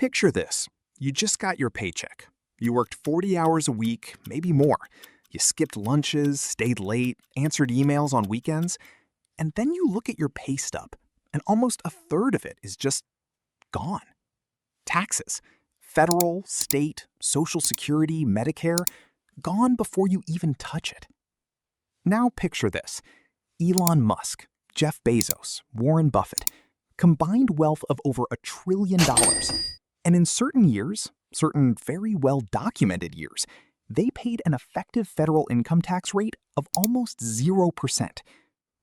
Picture this. You just got your paycheck. You worked 40 hours a week, maybe more. You skipped lunches, stayed late, answered emails on weekends, and then you look at your pay stub, and almost a third of it is just gone. Taxes. Federal, state, Social Security, Medicare, gone before you even touch it. Now picture this. Elon Musk, Jeff Bezos, Warren Buffett, combined wealth of over $1 trillion. And in certain years, certain very well-documented years, they paid an effective federal income tax rate of almost 0%.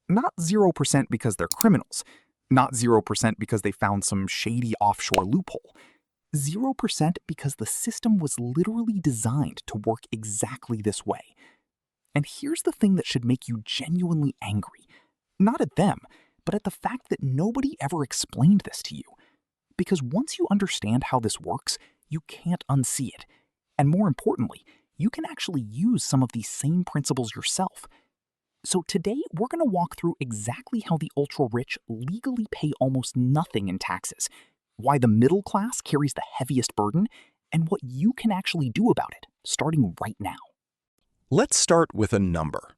Not 0% because they're criminals. Not 0% because they found some shady offshore loophole. 0% because the system was literally designed to work exactly this way. And here's the thing that should make you genuinely angry. Not at them, but at the fact that nobody ever explained this to you. Because once you understand how this works, you can't unsee it. And more importantly, you can actually use some of these same principles yourself. So today, we're going to walk through exactly how the ultra-rich legally pay almost nothing in taxes, why the middle class carries the heaviest burden, and what you can actually do about it, starting right now. Let's start with a number.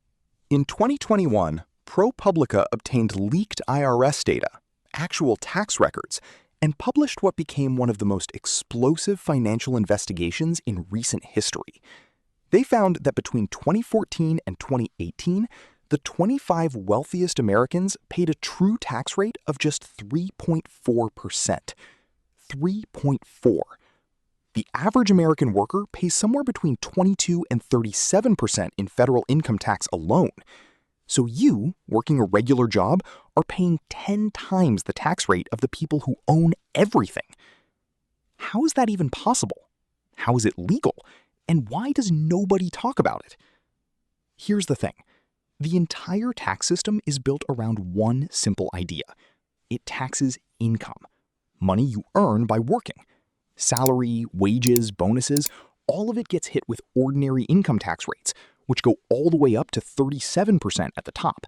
In 2021, ProPublica obtained leaked IRS data, actual tax records, and published what became one of the most explosive financial investigations in recent history. They found that between 2014 and 2018, the 25 wealthiest Americans paid a true tax rate of just 3.4%. 3.4. The average American worker pays somewhere between 22 and 37% in federal income tax alone. So you, working a regular job, are paying 10 times the tax rate of the people who own everything. How is that even possible? How is it legal? And why does nobody talk about it? Here's the thing. The entire tax system is built around one simple idea. It taxes income, money you earn by working. Salary, wages, bonuses, all of it gets hit with ordinary income tax rates, which go all the way up to 37% at the top.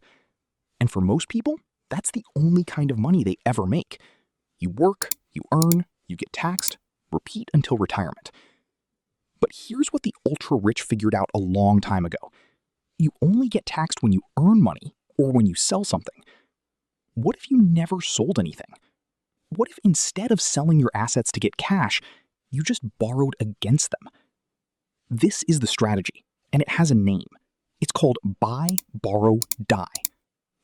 And for most people, that's the only kind of money they ever make. You work, you earn, you get taxed, repeat until retirement. But here's what the ultra-rich figured out a long time ago. You only get taxed when you earn money or when you sell something. What if you never sold anything? What if instead of selling your assets to get cash, you just borrowed against them? This is the strategy, and it has a name. It's called buy, borrow, die.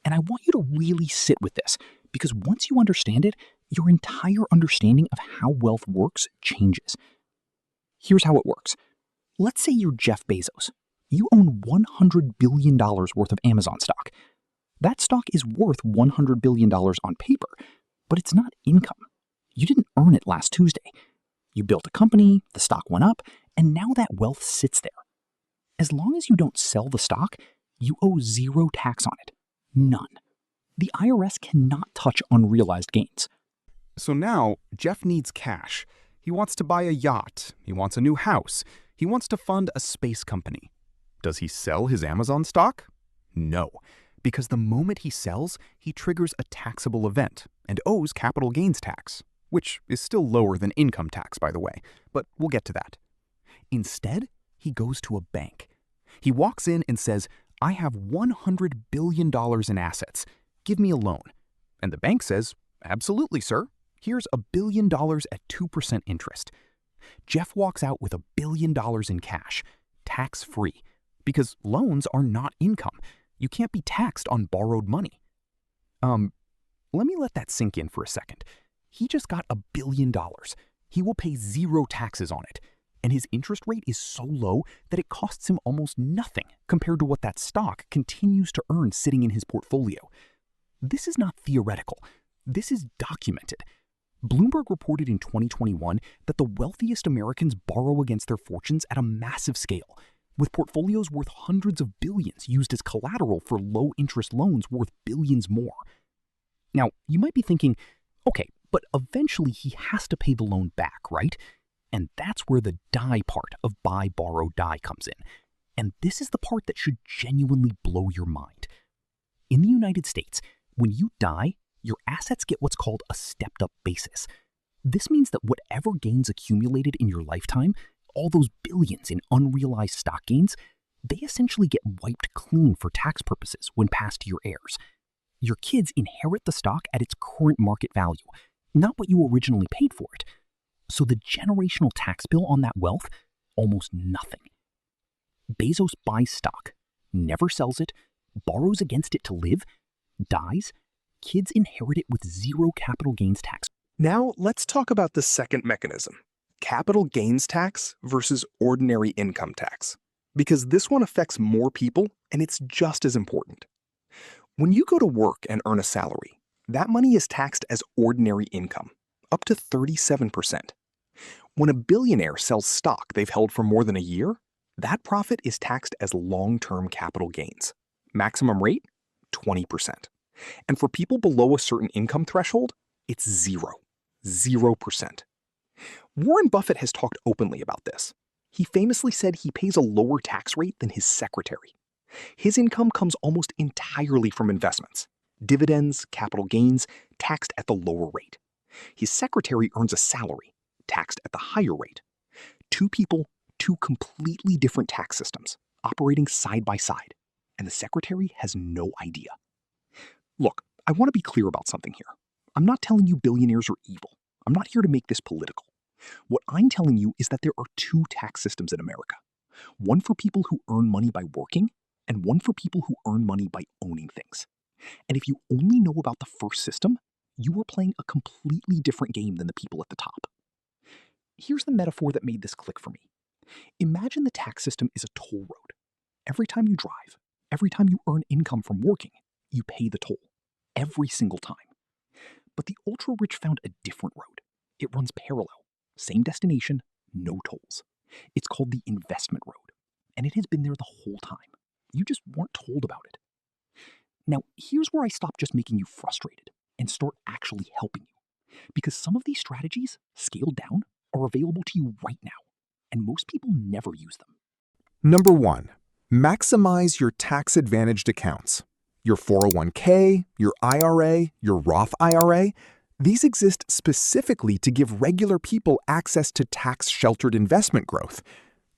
And I want you to really sit with this, because once you understand it, your entire understanding of how wealth works changes. Here's how it works. Let's say you're Jeff Bezos. You own $100 billion worth of Amazon stock. That stock is worth $100 billion on paper, but it's not income. You didn't earn it last Tuesday. You built a company, the stock went up, and now that wealth sits there. As long as you don't sell the stock, you owe zero tax on it. None. The IRS cannot touch unrealized gains. So now, Jeff needs cash. He wants to buy a yacht. He wants a new house. He wants to fund a space company. Does he sell his Amazon stock? No, because the moment he sells, he triggers a taxable event and owes capital gains tax, which is still lower than income tax, by the way, but we'll get to that. Instead, he goes to a bank. He walks in and says, "I have $100 billion in assets. Give me a loan." And the bank says, "Absolutely, sir. Here's $1 billion at 2% interest." Jeff walks out with $1 billion in cash, tax-free, because loans are not income. You can't be taxed on borrowed money. Let me let that sink in for a second. He just got $1 billion. He will pay zero taxes on it, and his interest rate is so low that it costs him almost nothing compared to what that stock continues to earn sitting in his portfolio. This is not theoretical. This is documented. Bloomberg reported in 2021 that the wealthiest Americans borrow against their fortunes at a massive scale, with portfolios worth hundreds of billions used as collateral for low-interest loans worth billions more. Now, you might be thinking, okay, but eventually he has to pay the loan back, right? And that's where the die part of buy, borrow, die comes in. And this is the part that should genuinely blow your mind. In the United States, when you die, your assets get what's called a stepped-up basis. This means that whatever gains accumulated in your lifetime, all those billions in unrealized stock gains, they essentially get wiped clean for tax purposes when passed to your heirs. Your kids inherit the stock at its current market value, not what you originally paid for it. So the generational tax bill on that wealth, almost nothing. Bezos buys stock, never sells it, borrows against it to live, dies, kids inherit it with zero capital gains tax. Now, let's talk about the second mechanism, capital gains tax versus ordinary income tax, because this one affects more people and it's just as important. When you go to work and earn a salary, that money is taxed as ordinary income, up to 37%. When a billionaire sells stock they've held for more than a year, that profit is taxed as long-term capital gains. Maximum rate, 20%. And for people below a certain income threshold, it's 0%. Warren Buffett has talked openly about this. He famously said he pays a lower tax rate than his secretary. His income comes almost entirely from investments, dividends, capital gains, taxed at the lower rate. His secretary earns a salary, taxed at the higher rate. Two people, two completely different tax systems, operating side by side, and the secretary has no idea. Look, I want to be clear about something here. I'm not telling you billionaires are evil. I'm not here to make this political. What I'm telling you is that there are two tax systems in America. One for people who earn money by working, and one for people who earn money by owning things. And if you only know about the first system, you are playing a completely different game than the people at the top. Here's the metaphor that made this click for me. Imagine the tax system is a toll road. Every time you drive, every time you earn income from working, you pay the toll. Every single time. But the ultra-rich found a different road. It runs parallel. Same destination, no tolls. It's called the investment road. And it has been there the whole time. You just weren't told about it. Now, here's where I stop just making you frustrated and start actually helping you. Because some of these strategies, scaled down, are available to you right now. And most people never use them. Number 1. Maximize your tax-advantaged accounts. Your 401k, your IRA, your Roth IRA, these exist specifically to give regular people access to tax-sheltered investment growth.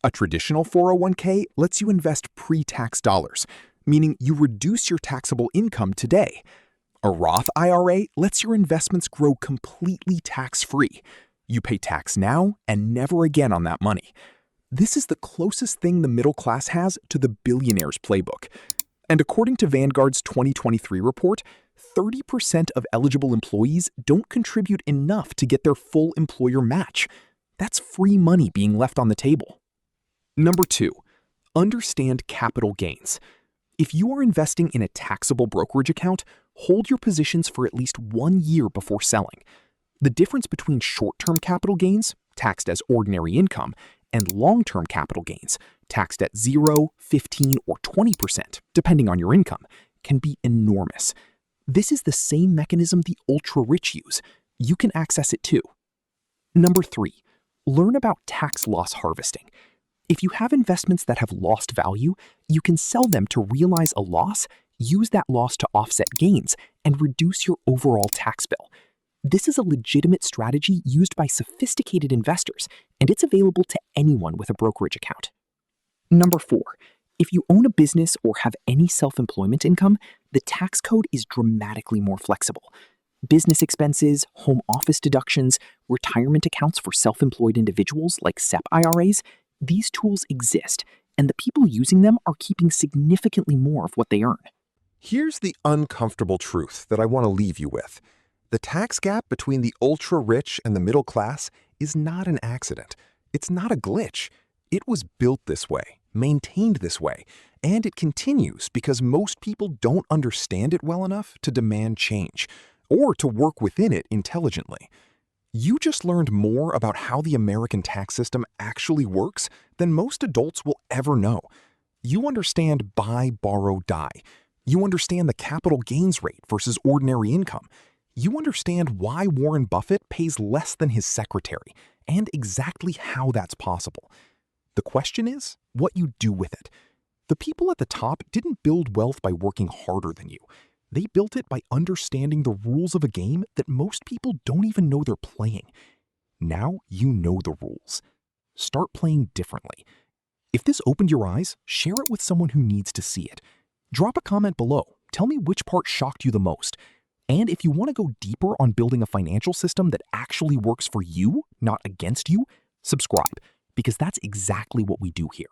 A traditional 401k lets you invest pre-tax dollars, meaning you reduce your taxable income today. A Roth IRA lets your investments grow completely tax-free. You pay tax now and never again on that money. This is the closest thing the middle class has to the Billionaires playbook. And according to Vanguard's 2023 report, 30% of eligible employees don't contribute enough to get their full employer match. That's free money being left on the table. Number 2, understand capital gains. If you are investing in a taxable brokerage account, hold your positions for at least 1 year before selling. The difference between short-term capital gains, taxed as ordinary income, and long-term capital gains, taxed at 0, 15, or 20%, depending on your income, can be enormous. This is the same mechanism the ultra-rich use. You can access it too. Number 3, learn about tax loss harvesting. If you have investments that have lost value, you can sell them to realize a loss, use that loss to offset gains, and reduce your overall tax bill. This is a legitimate strategy used by sophisticated investors, and it's available to anyone with a brokerage account. Number 4, if you own a business or have any self-employment income, the tax code is dramatically more flexible. Business expenses, home office deductions, retirement accounts for self-employed individuals like SEP IRAs, these tools exist, and the people using them are keeping significantly more of what they earn. Here's the uncomfortable truth that I want to leave you with. The tax gap between the ultra-rich and the middle class is not an accident. It's not a glitch. It was built this way, maintained this way, and it continues because most people don't understand it well enough to demand change or to work within it intelligently. You just learned more about how the American tax system actually works than most adults will ever know. You understand buy, borrow, die. You understand the capital gains rate versus ordinary income. You understand why Warren Buffett pays less than his secretary and exactly how that's possible. The question is what you do with it. The people at the top didn't build wealth by working harder than you. They built it by understanding the rules of a game that most people don't even know they're playing. Now you know the rules. Start playing differently. If this opened your eyes, share it with someone who needs to see it. Drop a comment below. Tell me which part shocked you the most. And if you want to go deeper on building a financial system that actually works for you, not against you, subscribe, because that's exactly what we do here.